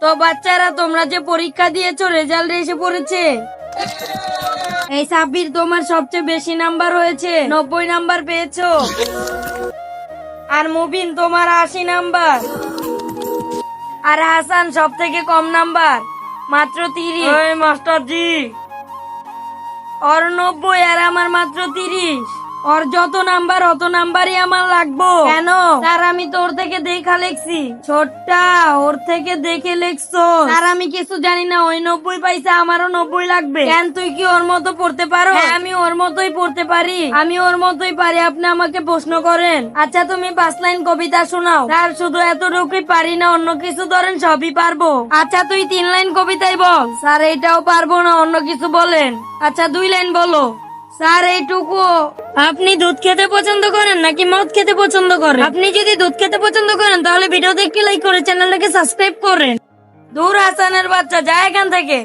তো বাচ্চারা, তোমরা যে পরীক্ষা দিয়েছো রেজাল্ট এসে পড়েছে। এই সাব্বির, তোমার সবচেয়ে বেশি নাম্বার হয়েছে, 90 নাম্বার পেয়েছো। আর মুবিন, তোমার 80 নাম্বার। আর হাসান সব থেকে কম নাম্বার, মাত্র 30। ওই মাস্টার জি, ওর 90 আর আমার মাত্র 30। ওর যত নাম্বার অত নাম্বারই আমার লাগবো। কেন স্যার? আমি তোর থেকে দেখা লেখছি। ছোট্টা, ওর থেকে দেখে লেখছো। স্যার আমি কিছু জানি না, ওই 90 পাইছে, আমারও 90 লাগবে। কেন, তুই কি ওর মতো পড়তে পারো? হ্যাঁ, আমি ওর মতোই পড়তে পারি। আমি ওর মতোই পারি, আপনি আমাকে প্রশ্ন করেন। আচ্ছা, তুমি 5 লাইন কবিতা শোনাও। স্যার শুধু এতটুকুই পারি না, অন্য কিছু ধরেন সবই পারবো। আচ্ছা, তুই 3 লাইন কবিতাই বল। স্যার এটাও পারবো না, অন্য কিছু বলেন। আচ্ছা 2 লাইন বলো। স্যার এইটুকু। আপনি দুধ খেতে পছন্দ করেন নাকি মদ খেতে পছন্দ করেন? আপনি যদি দুধ খেতে পছন্দ করেন তাহলে ভিডিওতে একটি লাইক করে চ্যানেলটাকে সাবস্ক্রাইব করেন। দূর হাসানের বাচ্চা, যা এখান থেকে।